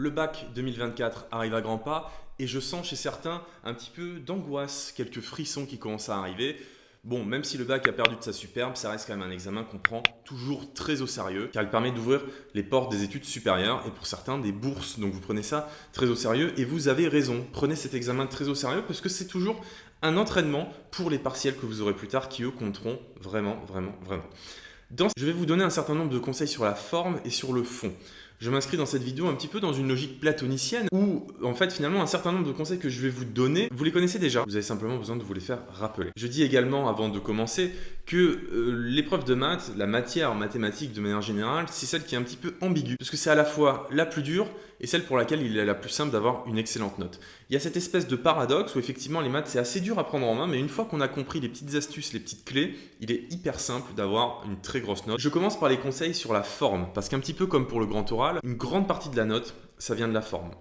Le bac 2024 arrive à grands pas et je sens chez certains un petit peu d'angoisse, quelques frissons qui commencent à arriver. Bon, même si le bac a perdu de sa superbe, ça reste quand même un examen qu'on prend toujours très au sérieux car il permet d'ouvrir les portes des études supérieures et pour certains des bourses. Donc vous prenez ça très au sérieux et vous avez raison. Prenez cet examen très au sérieux parce que c'est toujours un entraînement pour les partiels que vous aurez plus tard qui eux compteront vraiment. Je vais vous donner un certain nombre de conseils sur la forme et sur le fond. Je m'inscris dans cette vidéo un petit peu dans une logique platonicienne où, en fait, finalement, un certain nombre de conseils que je vais vous donner, vous les connaissez déjà. Vous avez simplement besoin de vous les faire rappeler. Je dis également, avant de commencer, que l'épreuve de maths, la matière mathématique de manière générale, c'est celle qui est un petit peu ambiguë. Parce que c'est à la fois la plus dure et celle pour laquelle il est la plus simple d'avoir une excellente note. Il y a cette espèce de paradoxe où effectivement les maths c'est assez dur à prendre en main, mais une fois qu'on a compris les petites astuces, les petites clés, il est hyper simple d'avoir une très grosse note. Je commence par les conseils sur la forme, parce qu'un petit peu comme pour le grand oral, une grande partie de la note, ça vient de la forme.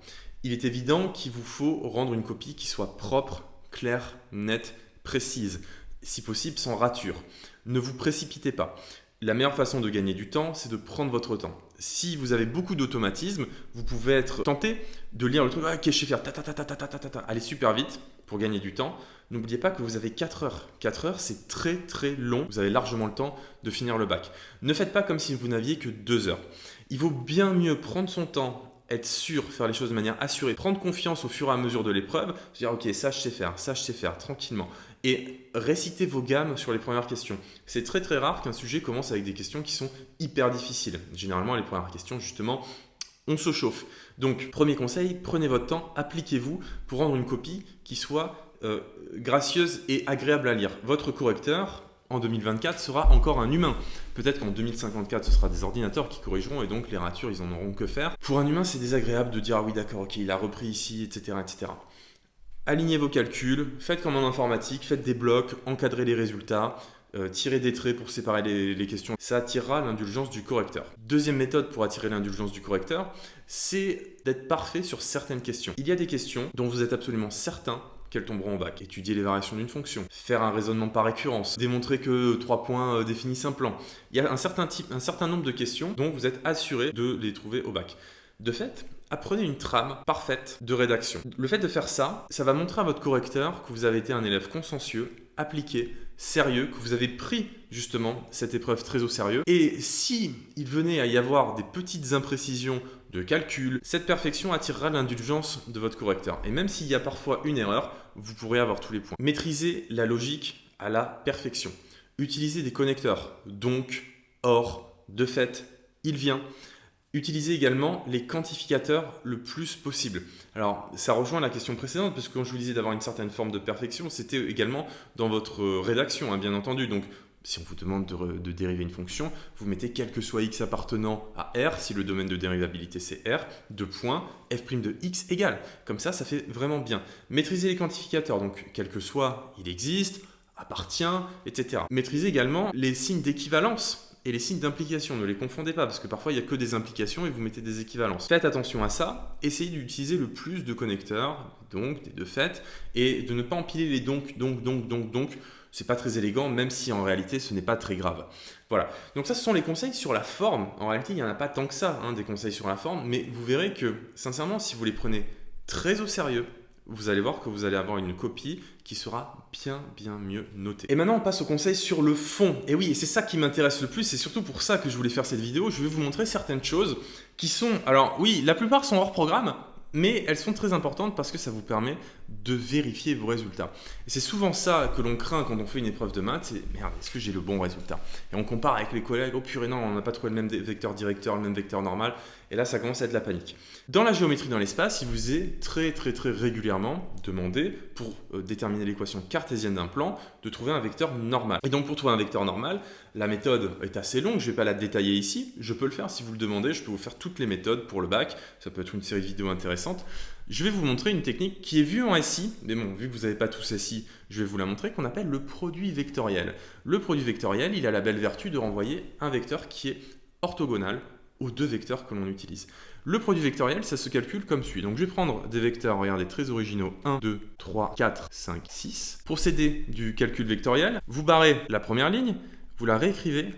Il est évident qu'il vous faut rendre une copie qui soit propre, claire, nette, précise, si possible sans rature. Ne vous précipitez pas. La meilleure façon de gagner du temps, c'est de prendre votre temps. Si vous avez beaucoup d'automatisme, vous pouvez être tenté de lire le truc, ok, je sais faire, allez super vite pour gagner du temps. N'oubliez pas que vous avez 4 heures. 4 heures, c'est très très long. Vous avez largement le temps de finir le bac. Ne faites pas comme si vous n'aviez que 2 heures. Il vaut bien mieux prendre son temps, être sûr, faire les choses de manière assurée, prendre confiance au fur et à mesure de l'épreuve, se dire ok, ça je sais faire, tranquillement. Et récitez vos gammes sur les premières questions. C'est très très rare qu'un sujet commence avec des questions qui sont hyper difficiles. Généralement, les premières questions, justement, on se chauffe. Donc, premier conseil, prenez votre temps, appliquez-vous pour rendre une copie qui soit gracieuse et agréable à lire. Votre correcteur, en 2024, sera encore un humain. Peut-être qu'en 2054, ce sera des ordinateurs qui corrigeront et donc les ratures, ils en auront que faire. Pour un humain, c'est désagréable de dire ah oui d'accord, ok, il a repris ici, etc. Alignez vos calculs, faites comme en informatique, faites des blocs, encadrez les résultats, tirez des traits pour séparer les questions. Ça attirera l'indulgence du correcteur. Deuxième méthode pour attirer l'indulgence du correcteur, c'est d'être parfait sur certaines questions. Il y a des questions dont vous êtes absolument certain qu'elles tomberont au bac. Étudier les variations d'une fonction, faire un raisonnement par récurrence, démontrer que 3 points définissent un plan. Il y a un certain nombre de questions dont vous êtes assuré de les trouver au bac. De fait, apprenez une trame parfaite de rédaction. Le fait de faire ça, ça va montrer à votre correcteur que vous avez été un élève consciencieux, appliqué, sérieux, que vous avez pris justement cette épreuve très au sérieux. Et si il venait à y avoir des petites imprécisions de calcul, cette perfection attirera l'indulgence de votre correcteur. Et même s'il y a parfois une erreur, vous pourrez avoir tous les points. Maîtrisez la logique à la perfection. Utilisez des connecteurs, donc, or, de fait, il vient. Utilisez également les quantificateurs le plus possible. Alors, ça rejoint la question précédente, parce que quand je vous disais d'avoir une certaine forme de perfection, c'était également dans votre rédaction, bien entendu. Donc, si on vous demande de dériver une fonction, vous mettez quel que soit x appartenant à R, si le domaine de dérivabilité c'est R, de points, f' de x égale. Comme ça fait vraiment bien. Maîtrisez les quantificateurs, donc quel que soit il existe, appartient, etc. Maîtrisez également les signes d'équivalence et les signes d'implication, ne les confondez pas, parce que parfois il n'y a que des implications et vous mettez des équivalences. Faites attention à ça, essayez d'utiliser le plus de connecteurs, donc des de fait, et de ne pas empiler les donc. C'est pas très élégant, même si en réalité ce n'est pas très grave. Voilà, donc ça ce sont les conseils sur la forme. En réalité il n'y en a pas tant que ça, des conseils sur la forme, mais vous verrez que sincèrement si vous les prenez très au sérieux, vous allez voir que vous allez avoir une copie qui sera bien mieux notée. Et maintenant, on passe au conseil sur le fond. Et oui, et c'est ça qui m'intéresse le plus, c'est surtout pour ça que je voulais faire cette vidéo. Je vais vous montrer certaines choses qui sont... Alors oui, la plupart sont hors programme, mais elles sont très importantes parce que ça vous permet de vérifier vos résultats. Et c'est souvent ça que l'on craint quand on fait une épreuve de maths, c'est merde, est-ce que j'ai le bon résultat? Et on compare avec les collègues, oh purée non, on n'a pas trouvé le même vecteur directeur, le même vecteur normal, et là ça commence à être la panique. Dans la géométrie dans l'espace, il vous est très régulièrement demandé, pour déterminer l'équation cartésienne d'un plan, de trouver un vecteur normal. Et donc pour trouver un vecteur normal, la méthode est assez longue, je ne vais pas la détailler ici, je peux le faire si vous le demandez, je peux vous faire toutes les méthodes pour le bac, ça peut être une série de vidéos intéressantes. Je vais vous montrer une technique qui est vue en SI, mais bon, vu que vous n'avez pas tous SI, je vais vous la montrer, qu'on appelle le produit vectoriel. Le produit vectoriel, il a la belle vertu de renvoyer un vecteur qui est orthogonal aux deux vecteurs que l'on utilise. Le produit vectoriel, ça se calcule comme suit. Donc je vais prendre des vecteurs, regardez, très originaux, 1, 2, 3, 4, 5, 6. Pour s'aider du calcul vectoriel, vous barrez la première ligne, vous la réécrivez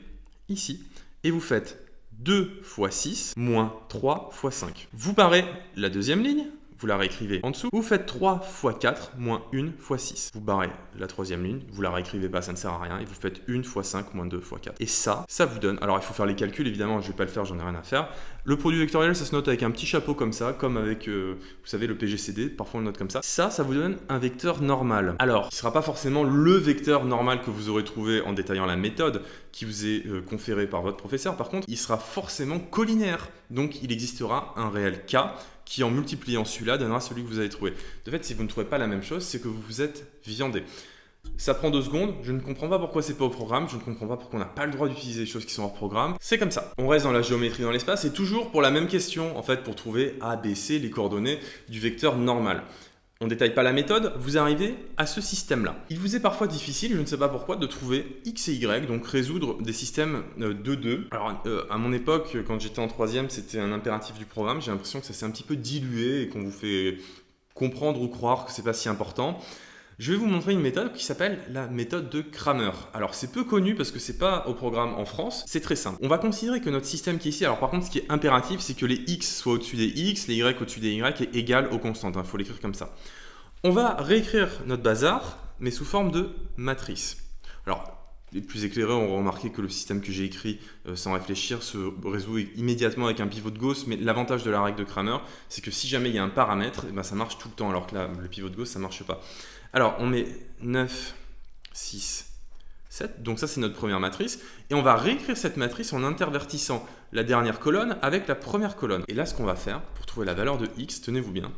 ici, et vous faites 2 fois 6 moins 3 fois 5. Vous barrez la deuxième ligne, vous la réécrivez en dessous. Vous faites 3 fois 4 moins 1 fois 6. Vous barrez la troisième ligne, vous la réécrivez pas, ça ne sert à rien. Et vous faites 1 fois 5 moins 2 fois 4. Et ça vous donne... Alors il faut faire les calculs, évidemment, je ne vais pas le faire, j'en ai rien à faire. Le produit vectoriel, ça se note avec un petit chapeau comme ça, comme avec, vous savez, le PGCD, parfois on le note comme ça. Ça vous donne un vecteur normal. Alors, il ne sera pas forcément le vecteur normal que vous aurez trouvé en détaillant la méthode qui vous est conférée par votre professeur. Par contre, il sera forcément collinaire. Donc, il existera un réel cas qui, en multipliant celui-là, donnera celui que vous avez trouvé. De fait, si vous ne trouvez pas la même chose, c'est que vous vous êtes viandé. Ça prend 2 secondes, je ne comprends pas pourquoi c'est pas au programme, je ne comprends pas pourquoi on n'a pas le droit d'utiliser des choses qui sont hors programme. C'est comme ça. On reste dans la géométrie dans l'espace et toujours pour la même question, en fait, pour trouver A, B, C, les coordonnées du vecteur normal. On ne détaille pas la méthode, vous arrivez à ce système-là. Il vous est parfois difficile, je ne sais pas pourquoi, de trouver X et Y, donc résoudre des systèmes 2-2. Alors, à mon époque, quand j'étais en 3e, c'était un impératif du programme. J'ai l'impression que ça s'est un petit peu dilué et qu'on vous fait comprendre ou croire que c'est pas si important. Je vais vous montrer une méthode qui s'appelle la méthode de Cramer. Alors c'est peu connu parce que c'est pas au programme en France, c'est très simple. On va considérer que notre système qui est ici, alors par contre ce qui est impératif, c'est que les x soient au-dessus des x, les y au-dessus des y est égal aux constantes, il faut l'écrire comme ça. On va réécrire notre bazar, mais sous forme de matrice. Alors les plus éclairés ont remarqué que le système que j'ai écrit sans réfléchir se résout immédiatement avec un pivot de Gauss, mais l'avantage de la règle de Cramer, c'est que si jamais il y a un paramètre, eh ben, ça marche tout le temps, alors que là, le pivot de Gauss, ça ne marche pas. Alors, on met 9, 6, 7. Donc ça, c'est notre première matrice. Et on va réécrire cette matrice en intervertissant la dernière colonne avec la première colonne. Et là, ce qu'on va faire pour trouver la valeur de x, tenez-vous bien,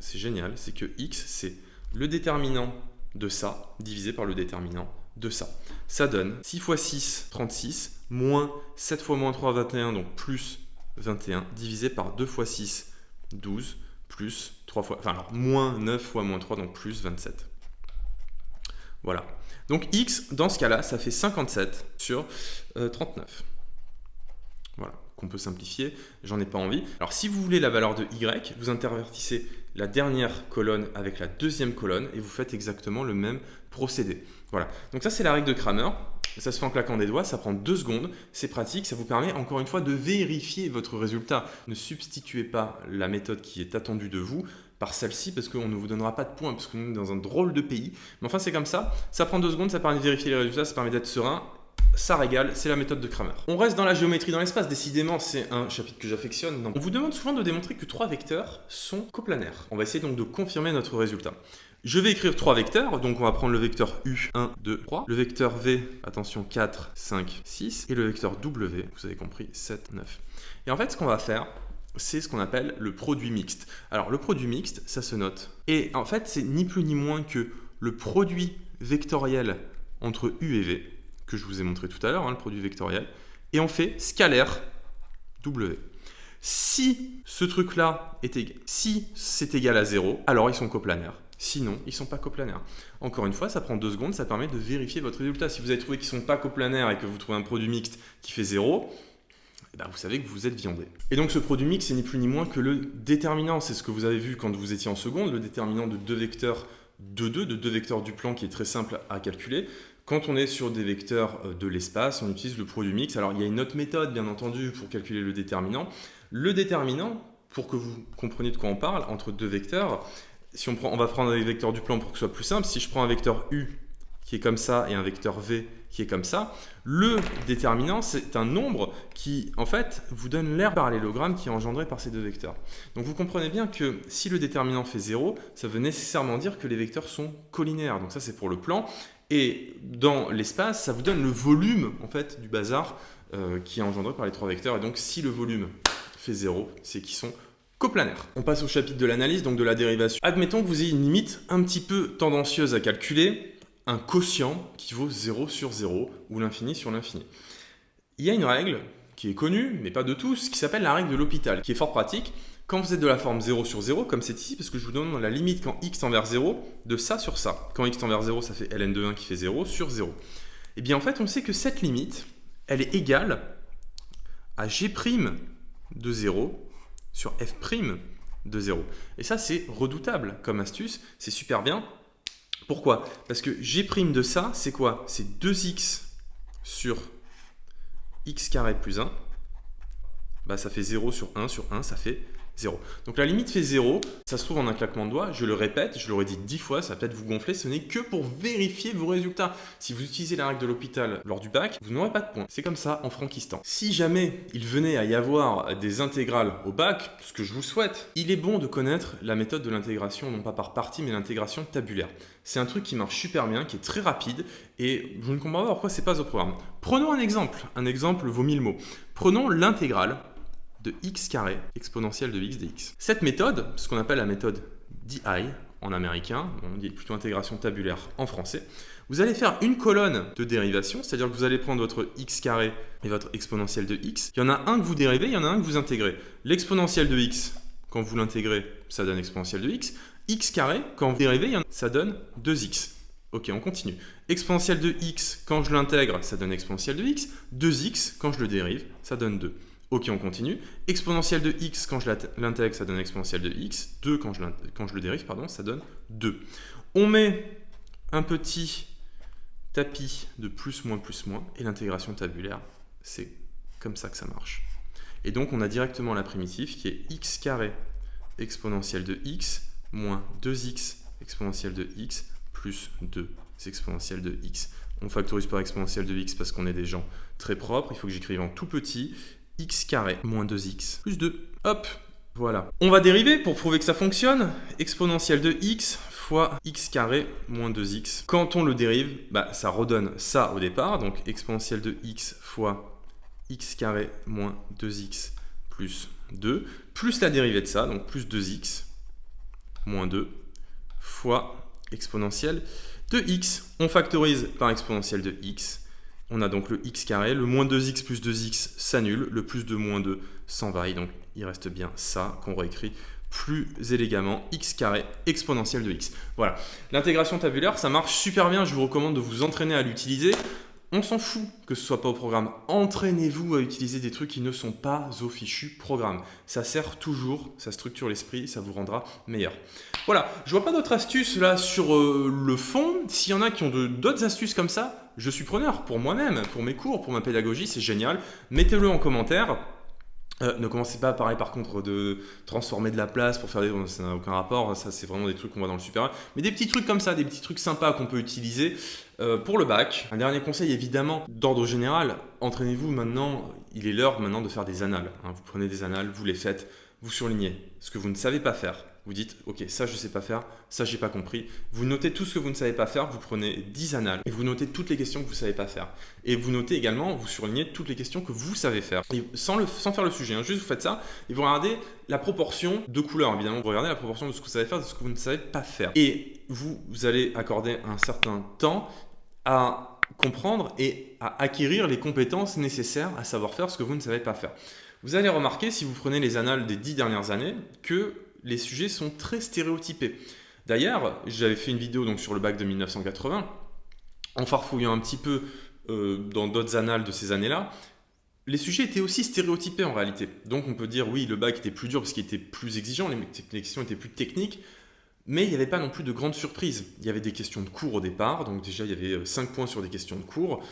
c'est génial, c'est que x, c'est le déterminant de ça divisé par le déterminant de ça. Ça donne 6 fois 6, 36, moins 7 fois moins 3, 21, donc plus 21, divisé par 2 fois 6, 12, plus 3 fois, enfin alors moins 9 fois moins 3, donc plus 27. Voilà. Donc x, dans ce cas-là, ça fait 57 sur 39. Voilà, qu'on peut simplifier, j'en ai pas envie. Alors si vous voulez la valeur de y, vous intervertissez la dernière colonne avec la deuxième colonne et vous faites exactement le même procédé. Voilà, donc ça c'est la règle de Cramer. Ça se fait en claquant des doigts, ça prend 2 secondes, c'est pratique, ça vous permet encore une fois de vérifier votre résultat. Ne substituez pas la méthode qui est attendue de vous par celle-ci parce qu'on ne vous donnera pas de points parce que nous sommes dans un drôle de pays. Mais enfin c'est comme ça prend 2 secondes, ça permet de vérifier les résultats, ça permet d'être serein. Ça régale, c'est la méthode de Cramer. On reste dans la géométrie dans l'espace, décidément c'est un chapitre que j'affectionne. On vous demande souvent de démontrer que 3 vecteurs sont coplanaires. On va essayer donc de confirmer notre résultat. Je vais écrire 3 vecteurs, donc on va prendre le vecteur U, 1, 2, 3, le vecteur V, attention, 4, 5, 6, et le vecteur W, vous avez compris, 7, 9. Et en fait, ce qu'on va faire, c'est ce qu'on appelle le produit mixte. Alors, le produit mixte, ça se note. Et en fait, c'est ni plus ni moins que le produit vectoriel entre U et V, que je vous ai montré tout à l'heure, le produit vectoriel, et on fait scalaire W. Si ce truc-là est égal, si c'est égal à 0, alors ils sont coplanaires. Sinon, ils ne sont pas coplanaires. Encore une fois, ça prend 2 secondes, ça permet de vérifier votre résultat. Si vous avez trouvé qu'ils ne sont pas coplanaires et que vous trouvez un produit mixte qui fait 0, eh ben vous savez que vous êtes viandé. Et donc ce produit mixte, c'est ni plus ni moins que le déterminant. C'est ce que vous avez vu quand vous étiez en seconde, le déterminant de 2 vecteurs de 2 vecteurs du plan qui est très simple à calculer. Quand on est sur des vecteurs de l'espace, on utilise le produit mixte. Alors il y a une autre méthode, bien entendu, pour calculer le déterminant. Le déterminant, pour que vous compreniez de quoi on parle, entre 2 vecteurs, si on va prendre les vecteurs du plan pour que ce soit plus simple. Si je prends un vecteur U qui est comme ça et un vecteur V qui est comme ça, le déterminant, c'est un nombre qui, en fait, vous donne l'aire parallélogramme qui est engendré par ces 2 vecteurs. Donc vous comprenez bien que si le déterminant fait 0, ça veut nécessairement dire que les vecteurs sont collinaires. Donc ça, c'est pour le plan. Et dans l'espace, ça vous donne le volume, en fait, du bazar qui est engendré par les 3 vecteurs. Et donc, si le volume fait 0, c'est qu'ils sont coplanaire. On passe au chapitre de l'analyse, donc de la dérivation. Admettons que vous ayez une limite un petit peu tendancieuse à calculer, un quotient qui vaut 0 sur 0 ou l'infini sur l'infini. Il y a une règle qui est connue, mais pas de tous, qui s'appelle la règle de l'hôpital, qui est fort pratique. Quand vous êtes de la forme 0 sur 0, comme c'est ici, parce que je vous donne la limite quand x tend vers 0, de ça sur ça. Quand x tend vers 0, ça fait ln de 1 qui fait 0 sur 0. Et bien en fait, on sait que cette limite, elle est égale à g' de 0 sur f' de 0. Et ça, c'est redoutable comme astuce, c'est super bien. Pourquoi? Parce que g' de ça, c'est quoi? C'est 2x sur x carré plus 1 bah ça fait 0 sur 1, ça fait 0. Donc la limite fait 0, ça se trouve en un claquement de doigts, je le répète, je l'aurais dit 10 fois, ça va peut-être vous gonfler, ce n'est que pour vérifier vos résultats. Si vous utilisez la règle de l'hôpital lors du bac, vous n'aurez pas de points. C'est comme ça en Frankistan. Si jamais il venait à y avoir des intégrales au bac, ce que je vous souhaite, il est bon de connaître la méthode de l'intégration, non pas par partie, mais l'intégration tabulaire. C'est un truc qui marche super bien, qui est très rapide, et je ne comprends pas pourquoi c'est pas au programme. Prenons un exemple vaut 1000 mots. Prenons l'intégrale de x carré exponentielle de x dx. Cette méthode, ce qu'on appelle la méthode DI en américain, on dit plutôt intégration tabulaire en français, vous allez faire une colonne de dérivation, c'est-à-dire que vous allez prendre votre x carré et votre exponentielle de x. Il y en a un que vous dérivez, il y en a un que vous intégrez. L'exponentielle de x, quand vous l'intégrez, ça donne exponentielle de x. X carré, quand vous dérivez, ça donne 2x. Ok, on continue. Exponentielle de x, quand je l'intègre, ça donne exponentielle de x. 2x, quand je le dérive, ça donne 2. Ok, on continue. Exponentielle de x, quand je l'intègre, ça donne exponentielle de x. 2, quand je le dérive, pardon, ça donne 2. On met un petit tapis de plus, moins, et l'intégration tabulaire, c'est comme ça que ça marche. Et donc, on a directement la primitive qui est x carré exponentielle de x moins 2x exponentielle de x plus 2 exponentielle de x. On factorise par exponentielle de x parce qu'on est des gens très propres. Il faut que j'écrive en tout petit x carré moins 2x plus 2. Hop, voilà. On va dériver pour prouver que ça fonctionne. Exponentielle de x fois x carré moins 2x. Quand on le dérive, bah, ça redonne ça au départ. Donc exponentielle de x fois x carré moins 2x plus 2. Plus la dérivée de ça, donc plus 2x moins 2 fois exponentielle de x. On factorise par exponentielle de x. On a donc le x carré, le moins 2x plus 2x s'annule, le plus 2 moins 2 s'en va, et donc il reste bien ça qu'on réécrit plus élégamment, x carré exponentielle de x. Voilà, l'intégration tabulaire, ça marche super bien, je vous recommande de vous entraîner à l'utiliser. On s'en fout que ce soit pas au programme. Entraînez-vous à utiliser des trucs qui ne sont pas au fichu programme. Ça sert toujours, ça structure l'esprit, ça vous rendra meilleur. Voilà, je vois pas d'autres astuces là sur le fond. S'il y en a qui ont d'autres astuces comme ça, je suis preneur pour moi-même, pour mes cours, pour ma pédagogie, c'est génial. Mettez-le en commentaire. Ne commencez pas pareil par contre de transformer de la place pour faire des... Ça n'a aucun rapport, ça c'est vraiment des trucs qu'on voit dans le supérieur. Mais des petits trucs comme ça, des petits trucs sympas qu'on peut utiliser pour le bac. Un dernier conseil évidemment, d'ordre général, entraînez-vous maintenant, il est l'heure maintenant de faire des annales. Vous prenez des annales, vous les faites, vous surlignez ce que vous ne savez pas faire. Vous dites, ok, ça je sais pas faire, ça j'ai pas compris. Vous notez tout ce que vous ne savez pas faire, vous prenez 10 annales et vous notez toutes les questions que vous savez pas faire. Et vous notez également, vous surlignez toutes les questions que vous savez faire. Et sans faire le sujet, juste vous faites ça et vous regardez la proportion de couleurs, évidemment. Vous regardez la proportion de ce que vous savez faire, de ce que vous ne savez pas faire. Et vous allez accorder un certain temps à comprendre et à acquérir les compétences nécessaires à savoir faire ce que vous ne savez pas faire. Vous allez remarquer, si vous prenez les annales des 10 dernières années, que les sujets sont très stéréotypés. D'ailleurs, j'avais fait une vidéo donc, sur le bac de 1980, en farfouillant un petit peu dans d'autres annales de ces années-là. Les sujets étaient aussi stéréotypés en réalité. Donc on peut dire oui, le bac était plus dur parce qu'il était plus exigeant, les questions étaient plus techniques, mais il n'y avait pas non plus de grandes surprises. Il y avait des questions de cours au départ, donc déjà il y avait 5 points sur des questions de cours.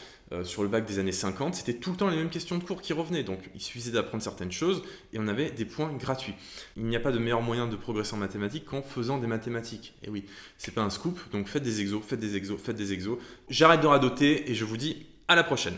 Sur le bac des années 50, c'était tout le temps les mêmes questions de cours qui revenaient, donc il suffisait d'apprendre certaines choses et on avait des points gratuits. Il n'y a pas de meilleur moyen de progresser en mathématiques qu'en faisant des mathématiques. Et oui, c'est pas un scoop, donc faites des exos, faites des exos, faites des exos. J'arrête de radoter et je vous dis à la prochaine.